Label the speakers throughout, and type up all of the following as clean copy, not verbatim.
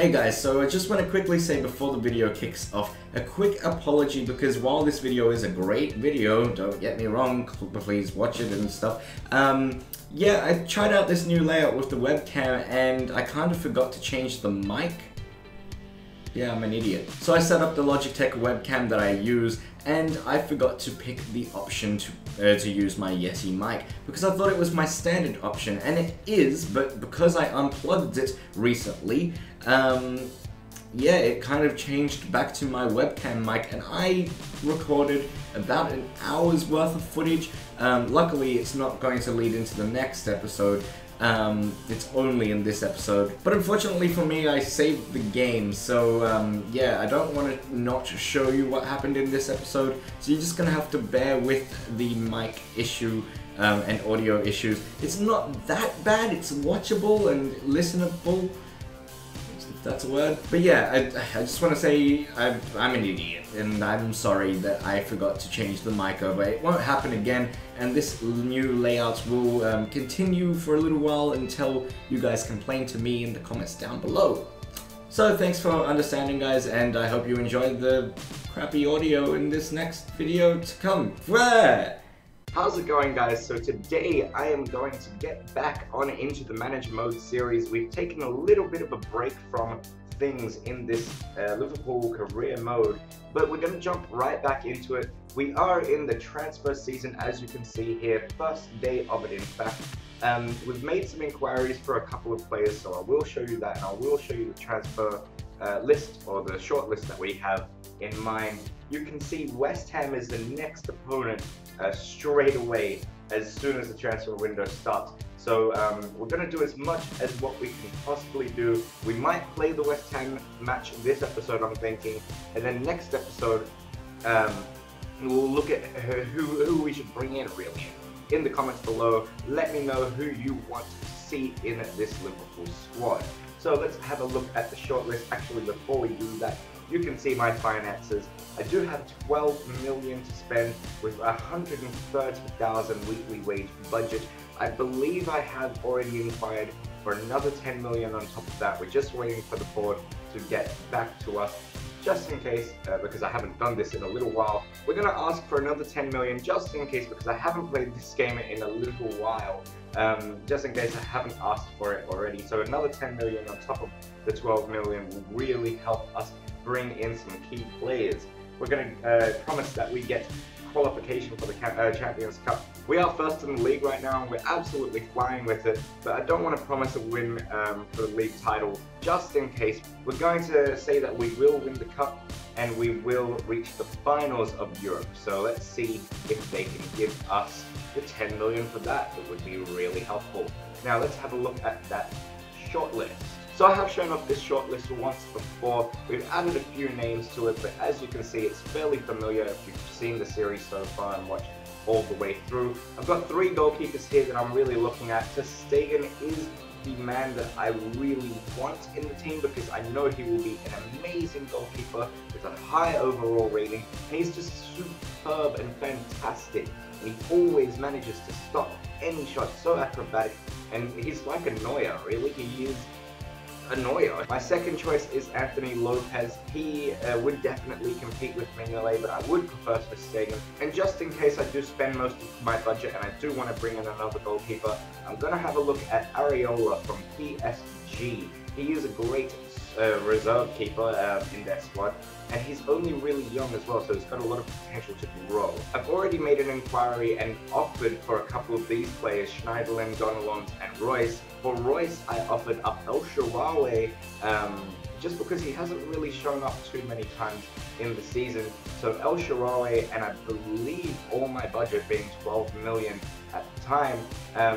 Speaker 1: Hey guys, so I just want to quickly say before the video kicks off, a quick apology because while this video is a great video, don't get me wrong, please watch it and stuff, yeah, I tried out this new layout with the webcam and I kind of forgot to change the mic. Yeah, I'm an idiot. So I set up the Logitech webcam that I use and I forgot to pick the option to use my Yeti mic because I thought it was my standard option, and it is, but because I unplugged it recently, yeah, it kind of changed back to my webcam mic and I recorded about an hour's worth of footage. Luckily it's not going to lead into the next episode. It's only in this episode. But unfortunately for me, I saved the game, so yeah, I don't want to not show you what happened in this episode, so you're just gonna have to bear with the mic issue and audio issues. It's not that bad, it's watchable and listenable, if that's a word. But yeah, I just want to say I'm an idiot, and I'm sorry that I forgot to change the mic over. It won't happen again, and this new layout will continue for a little while until you guys complain to me in the comments down below. So thanks for understanding, guys, and I hope you enjoyed the crappy audio in this next video to come. How's it going, guys? So today I am going to get back on into the Manage Mode series. We've taken a little bit of a break from things in this Liverpool career mode, but we're going to jump right back into it. We are in the transfer season, as you can see here, first day of it in fact. We've made some inquiries for a couple of players, so I will show you that, and I will show you the transfer list, or the short list that we have in mind. You can see West Ham is the next opponent straight away as soon as the transfer window starts. So we're going to do as much as what we can possibly do. We might play the West Ham match this episode, I'm thinking, and then next episode we'll look at who we should bring in, really. In the comments below, let me know who you want to see in this Liverpool squad. So let's have a look at the shortlist. Actually, before we do that, you can see my finances. I do have 12 million to spend with 130,000 weekly wage budget. I believe I have already inquired for another 10 million on top of that. We're just waiting for the board to get back to us, just in case, because I haven't done this in a little while. We're going to ask for another 10 million just in case, because I haven't played this game in a little while. Just in case I haven't asked for it already. So another 10 million on top of the 12 million will really help us bring in some key players. We're going to promise that we get qualification for the Champions Cup. We are first in the league right now and we're absolutely flying with it, but I don't want to promise a win for the league title just in case. We're going to say that we will win the cup and we will reach the finals of Europe. So let's see if they can give us the 10 million for that. It would be really helpful. Now let's have a look at that shortlist. So I have shown off this shortlist once before. We've added a few names to it, but as you can see, it's fairly familiar if you've seen the series so far and watched all the way through. I've got 3 goalkeepers here that I'm really looking at. Ter Stegen is the man that I really want in the team because I know he will be an amazing goalkeeper with a high overall rating, and he's just superb and fantastic, and he always manages to stop any shot, so acrobatic, and he's like a Neuer, really. He is a Neuer. My second choice is Anthony Lopez. He would definitely compete with Mignolet, but I would prefer Ter Stegen. And just in case I do spend most of my budget and I do want to bring in another goalkeeper, I'm going to have a look at Areola from PSG. He is a great reserve keeper in their squad, and he's only really young as well, so he's got a lot of potential to grow. I've already made an inquiry and offered for a couple of these players, Schneiderlin, Gonalons and Royce. For Royce, I offered up El Shaarawy, just because he hasn't really shown up too many times in the season. So El Shaarawy, and I believe all my budget being 12 million at the time.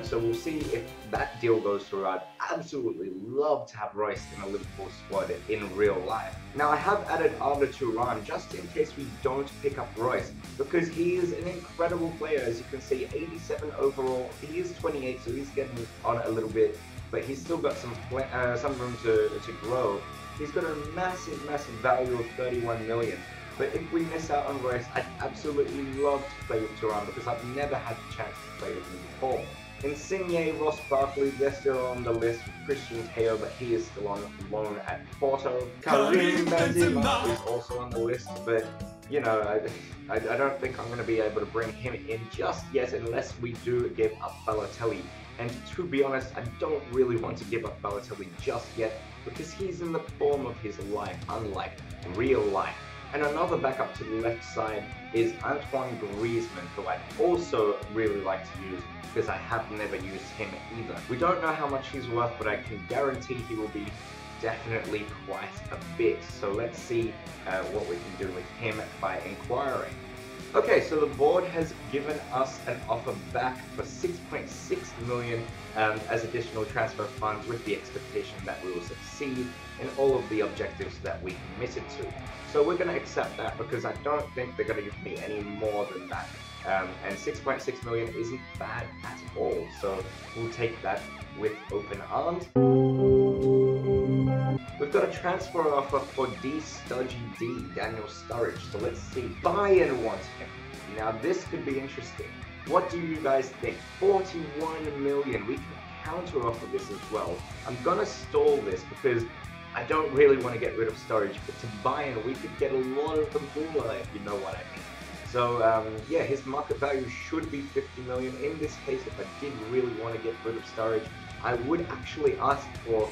Speaker 1: So we'll see if that deal goes through. I'd absolutely love to have Royce in a Liverpool squad in real life. Now I have added Arda Turan just in case we don't pick up Royce, because he is an incredible player. As you can see, 87 overall. He is 28, so he's getting on a little bit, but he's still got some room to grow. He's got a massive value of 31 million. But if we miss out on Royce, I'd absolutely love to play with Turan because I've never had the chance to play with him before. Insigne, Ross Barkley, they're still on the list. Christian Teo, but he is still on loan at Porto. Karim Benzema is also on the list, but you know, I don't think I'm going to be able to bring him in just yet unless we do give up Balotelli. And to be honest, I don't really want to give up Balotelli just yet because he's in the form of his life, unlike real life. And another backup to the left side is Antoine Griezmann, who I'd also really like to use because I have never used him either. We don't know how much he's worth, but I can guarantee he will be definitely quite a bit. So let's see what we can do with him by inquiring. Okay, so the board has given us an offer back for 6.6 million as additional transfer funds, with the expectation that we will succeed in all of the objectives that we committed to. So we're going to accept that because I don't think they're going to give me any more than that. And 6.6 million isn't bad at all, so we'll take that with open arms. We've got a transfer offer for Daniel Sturridge, so let's see. Bayern wants him. Now this could be interesting. What do you guys think? 41 million, we can counter offer this as well. I'm gonna stall this because I don't really want to get rid of Sturridge, but to Bayern we could get a lot of the moolah, if you know what I mean. So yeah, his market value should be 50 million. In this case, if I did really want to get rid of Sturridge, I would actually ask for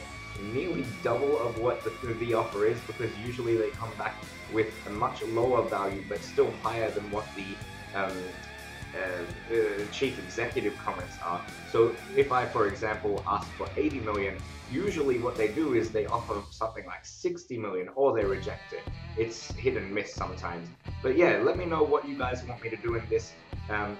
Speaker 1: nearly double of what the offer is, because usually they come back with a much lower value but still higher than what the chief executive comments are. So if I, for example, ask for 80 million, usually what they do is they offer something like 60 million or they reject it. It's hit and miss sometimes. But yeah, let me know what you guys want me to do in this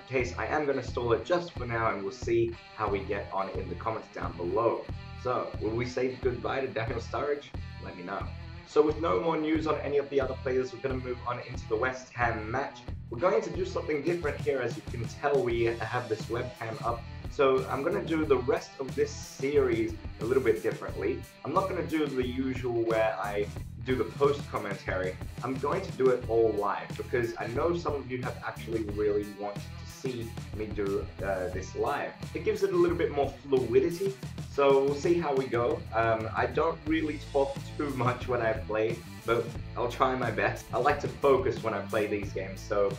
Speaker 1: case. I am going to stall it just for now, and we'll see how we get on in the comments down below. So, will we say goodbye to Daniel Sturridge? Let me know. So with no more news on any of the other players, we're going to move on into the West Ham match. We're going to do something different here. As you can tell, we have this webcam up. So I'm going to do the rest of this series a little bit differently. I'm not going to do the usual where I do the post commentary. I'm going to do it all live because I know some of you have actually really wanted to see me do this live. It gives it a little bit more fluidity, so we'll see how we go. I don't really talk too much when I play, but I'll try my best. I like to focus when I play these games, so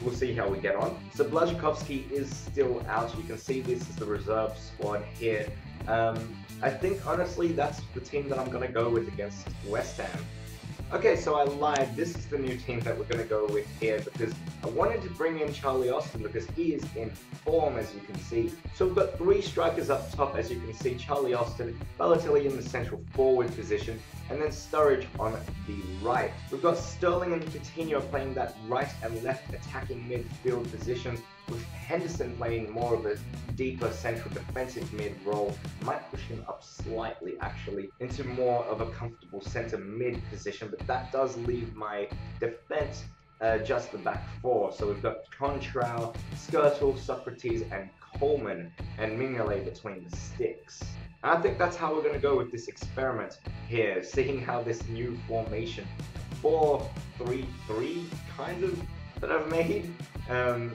Speaker 1: we'll see how we get on. So Blazikowski is still out. You can see this is the reserve squad here. I think honestly that's the team that I'm going to go with against West Ham. Okay, so I lied. This is the new team that we're going to go with here because I wanted to bring in Charlie Austin because he is in form, as you can see. So we've got three strikers up top, as you can see. Charlie Austin, Balotelli in the central forward position, and then Sturridge on the right. We've got Sterling and Coutinho playing that right and left attacking midfield positions, with Henderson playing more of a deeper central defensive mid role. Might push him up slightly actually into more of a comfortable centre mid position, but that does leave my defence just the back four. So we've got Contral, Skirtle, Socrates and Coleman, and Mignolet between the sticks. And I think that's how we're going to go with this experiment here, seeing how this new formation 4-3-3 kind of that I've made.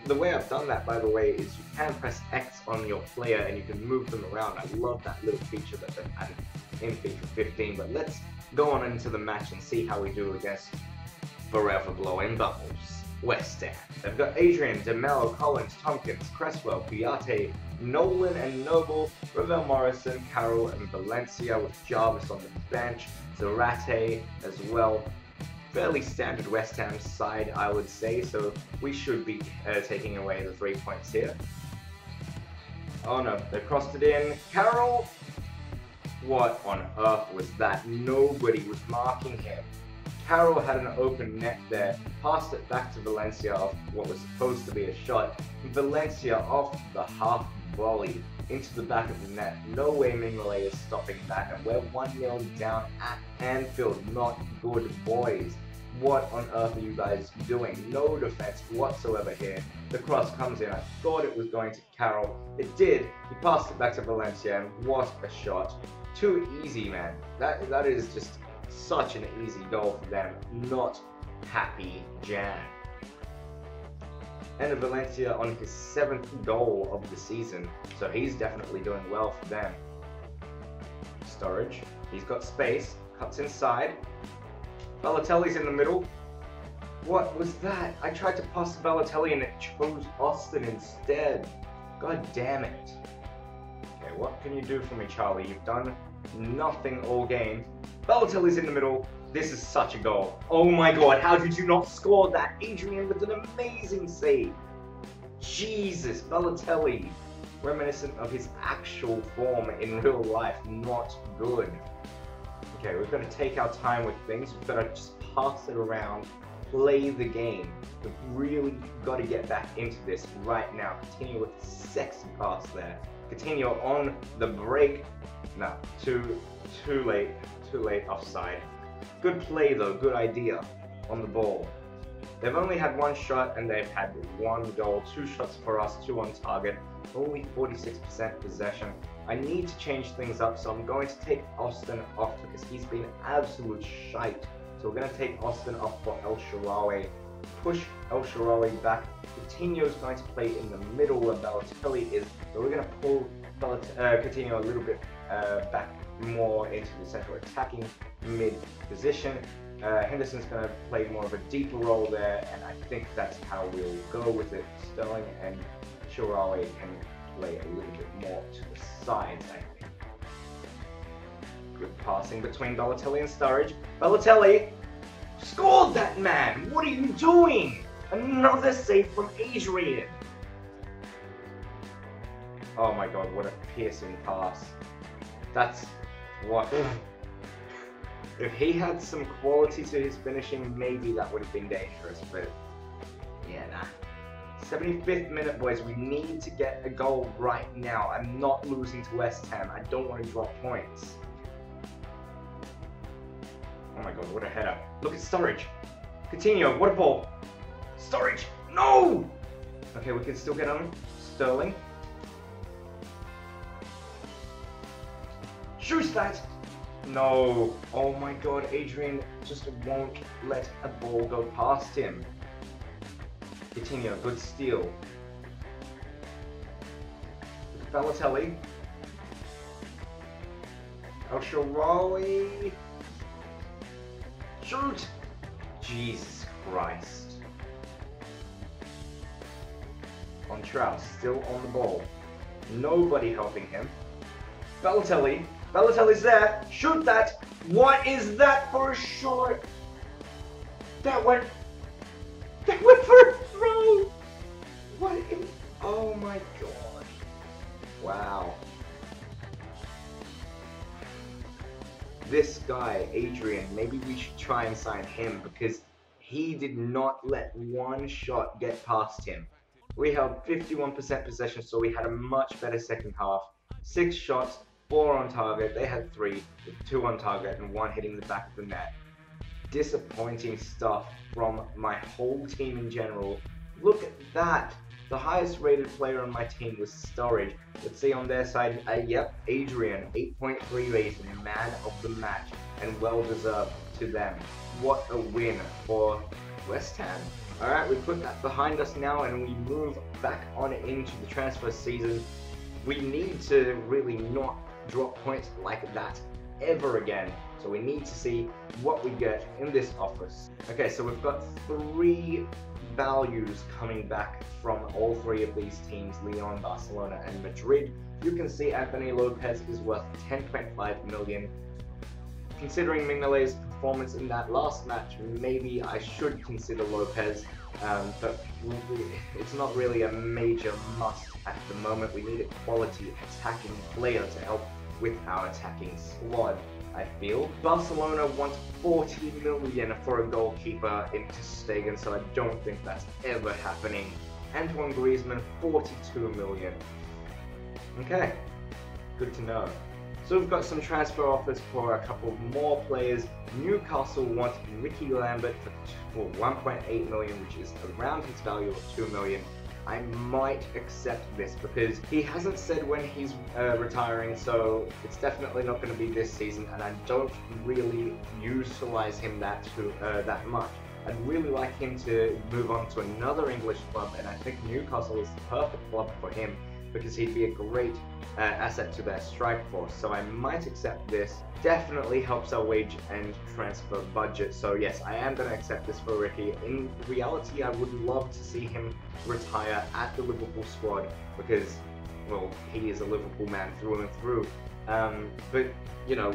Speaker 1: The way I've done that, by the way, is you can press X on your player and you can move them around. I love that little feature that they've added in FIFA 15, but let's go on into the match and see how we do against Forever Blowing Bubbles West Ham. They've got Adrian, DeMello, Collins, Tompkins, Cresswell, Kouyaté, Nolan and Noble, Ravel Morrison, Carroll and Valencia, with Jarvis on the bench, Zarate as well. Fairly standard West Ham side, I would say, so we should be taking away the 3 points here. Oh no, they crossed it in. Carroll! What on earth was that? Nobody was marking him. Carroll had an open net there, passed it back to Valencia off what was supposed to be a shot. Valencia off the half volley into the back of the net. No way Mignolet is stopping that, and we're 1-0 down at Anfield. Not good, boys. What on earth are you guys doing? No defense whatsoever here. The cross comes in. I thought it was going to Carroll. It did. He passed it back to Valencia, and what a shot. Too easy, man. That is just such an easy goal for them. Not happy, Jan. And Valencia on his 7th goal of the season, so he's definitely doing well for them. Sturridge, he's got space, cuts inside. Balotelli's in the middle. What was that? I tried to pass Balotelli and it chose Austin instead. God damn it. Okay, what can you do for me, Charlie? You've done nothing all game. Balotelli's in the middle. This is such a goal. Oh my god, how did you not score that? Adrian with an amazing save. Jesus, Balotelli. Reminiscent of his actual form in real life. Not good. Okay, we've got to take our time with things. We've got to just pass it around, play the game. We've really got to get back into this right now. Continue with the sexy pass there. Continue on the break. No, too late offside. Good play though, good idea on the ball. They've only had one shot and they've had one goal, 2 shots for us, 2 on target, only 46% possession. I need to change things up, so I'm going to take Austin off because he's been absolute shite. So we're going to take Austin off for El Shaarawy, push El Shaarawy back. Coutinho's going to play in the middle where Balotelli is, so we're going to pull Coutinho a little bit back more into the central attacking mid position. Henderson's going to play more of a deeper role there, and I think that's how we'll go with it. Sterling and Shaarawy can play a little bit more to the sides, I think. Good passing between Balotelli and Sturridge. Balotelli scored that, man! What are you doing? Another save from Adrian. Oh my god, what a piercing pass. That's what... If he had some quality to his finishing, maybe that would have been dangerous, but yeah, nah. 75th minute, boys. We need to get a goal right now. I'm not losing to West Ham. I don't want to drop points. Oh my god, what a header. Look at Sturridge. Coutinho, what a ball. Sturridge, no! Okay, we can still get on. Sterling. Shoot that! No. Oh my god, Adrian just won't let a ball go past him. Coutinho, good steal. Balotelli. El Shaarawy. Shoot! Jesus Christ. Contral still on the ball. Nobody helping him. Balotelli. Balotelli's there. Shoot that. What is that for a shot? That went for a throw. What in... Oh my god. Wow. This guy, Adrian, maybe we should try and sign him because he did not let one shot get past him. We held 51% possession, so we had a much better second half. 6 shots, 4 on target. They had 3, with 2 on target and 1 hitting the back of the net. Disappointing stuff from my whole team in general. Look at that. The highest rated player on my team was Sturridge. Let's see on their side, yep, Adrian, 8.3 rating, man of the match, and well deserved to them. What a win for West Ham. Alright, we put that behind us now and we move back on into the transfer season. We need to really not drop points like that ever again. So we need to see what we get in this office. Okay, so we've got 3 values coming back from all 3 of these teams, Lyon, Barcelona and Madrid. You can see Anthony Lopez is worth 10.5 million. Considering Mignolet's performance in that last match, maybe I should consider Lopez, but it's not really a major must at the moment. We need a quality attacking player to help with our attacking squad, I feel. Barcelona want 40 million for a goalkeeper in Ter Stegen, so I don't think that's ever happening. Antoine Griezmann, 42 million. Okay, good to know. So we've got some transfer offers for a couple more players. Newcastle want Ricky Lambert for 1.8 million, which is around his value of 2 million. I might accept this because he hasn't said when he's retiring, so it's definitely not going to be this season, and I don't really utilize him that much.
Speaker 2: I'd really like him to move on to another English club, and I think Newcastle is the perfect club for him because he'd be a great asset to their strike force. So I might accept this. Definitely helps our wage and transfer budget. So yes, I am going to accept this for Ricky. In reality, I would love to see him retire at the Liverpool squad because, well, he is a Liverpool man through and through. But, you know,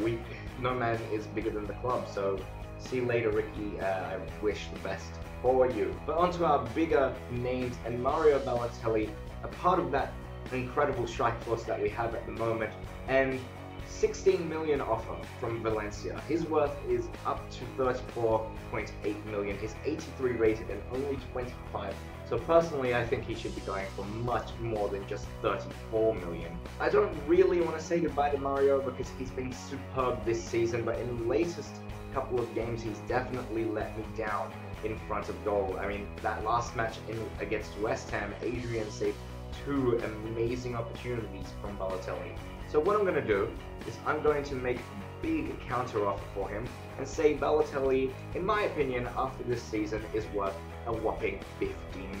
Speaker 2: no man is bigger than the club. So see you later, Ricky. I wish the best for you. But onto our bigger names, and Mario Balotelli, a part of that incredible strike force that we have at the moment, and 16 million offer from Valencia. His worth is up to 34.8 million. He's 83 rated and only 25. So personally, I think he should be going for much more than just 34 million. I don't really want to say goodbye to Mario because he's been superb this season, but in the latest couple of games, he's definitely let me down in front of goal. I mean, that last match against West Ham, Adrian saved 2 amazing opportunities from Balotelli. So what I'm going to do is I'm going to make a big counter offer for him and say Balotelli, in my opinion, after this season is worth a whopping 50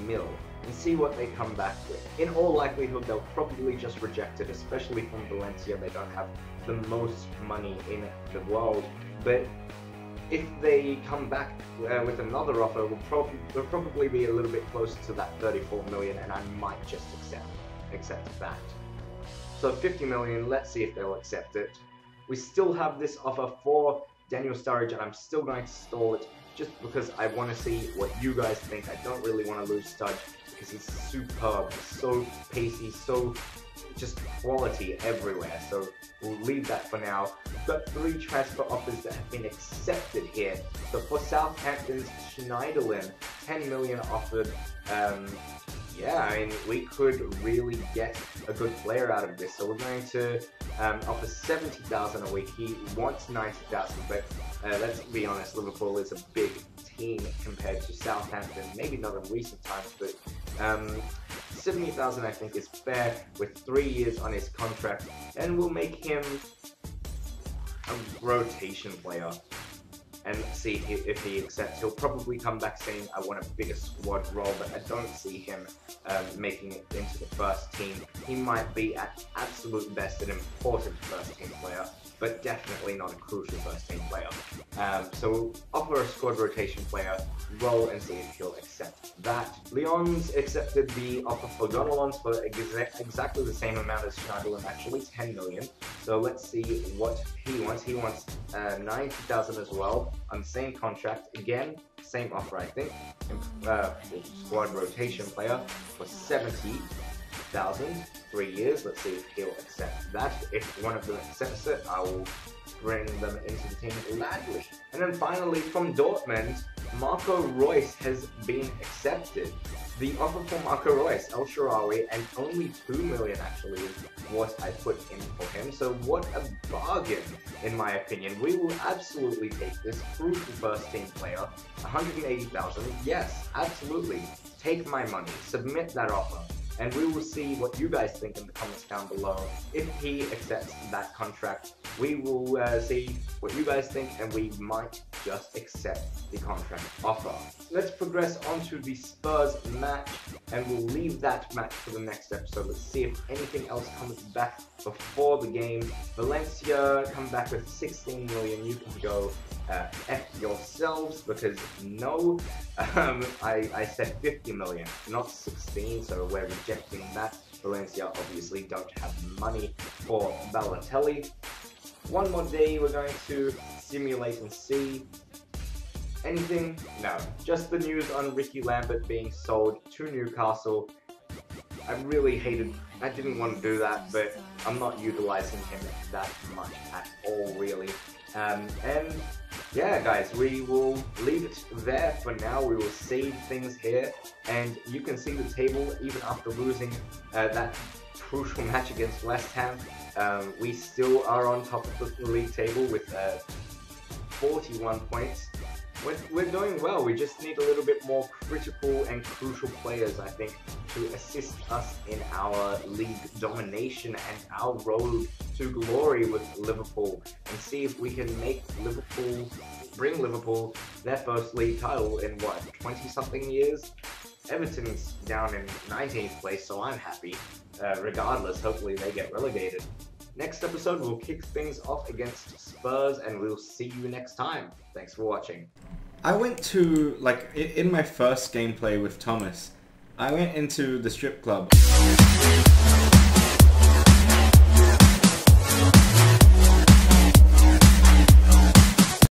Speaker 2: mil, and see what they come back with. In all likelihood, they'll probably just reject it, especially from Valencia. They don't have the most money in the world, but if they come back with another offer, we'll probably be a little bit closer to that 34 million, and I might just accept that. So 50 million, let's see if they'll accept it. We still have this offer for Daniel Sturridge, and I'm still going to stall it just because I want to see what you guys think. I don't really want to lose Sturridge because he's superb, so pacey, so just quality everywhere. So we'll leave that for now. We've got 3 transfer offers that have been accepted here. So for Southampton's Schneiderlin, 10 million offered. Yeah, I mean, we could really get a good player out of this. So we're going to offer 70,000 a week. He wants 90,000, but let's be honest, Liverpool is a big team compared to Southampton. Maybe not in recent times, but 70,000 I think is fair with 3 years on his contract, and we'll make him a rotation player and see if he accepts. He'll probably come back saying I want a bigger squad role, but I don't see him making it into the first team. He might be at absolute best an important first team player, but definitely not a crucial first team player. So we'll offer a squad rotation player role and see if he'll accept that. Lyon's accepted the offer for Gonalons for exactly the same amount as Schneiderlin, actually 10 million. So let's see what he wants. He wants 90,000 as well on the same contract. Again, same offer I think. Squad rotation player for 70,000, 3 years. Let's see if he'll accept that. If one of them accepts it, I will bring them into the team gladly. And then finally from Dortmund, Marco Reus has been accepted. The offer for Marco Reus, El Shaarawy, and only 2 million actually is what I put in for him. So what a bargain, in my opinion. We will absolutely take this crucial first team player, 180,000. Yes, absolutely. Take my money, submit that offer, and we will see what you guys think in the comments down below. If he accepts that contract, we will see what you guys think, and we might just accept the contract offer. Let's progress on to the Spurs match, and we'll leave that match for the next episode. Let's see if anything else comes back before the game. Valencia come back with 16 million. You can go F yourselves, because no, I said 50 million, not 16, so we're rejecting that. Valencia obviously don't have money for Balotelli. One more day, we're going to simulate and see. Anything? No. Just the news on Ricky Lambert being sold to Newcastle. I didn't want to do that, but I'm not utilizing him that much at all, really. And yeah, guys, we will leave it there for now. We will save things here, and you can see the table even after losing that crucial match against West Ham. We still are on top of the league table with 41 points. We're doing well. We just need a little bit more critical and crucial players, I think, to assist us in our league domination and our road to glory with Liverpool, and see if we can make Liverpool bring Liverpool their first league title in what, 20-something years? Everton's down in 19th place, so I'm happy. Regardless, hopefully they get relegated. Next episode, we'll kick things off against Spurs, and we'll see you next time. Thanks for watching.
Speaker 1: I went to, like, in my first gameplay with Thomas, I went into the strip club.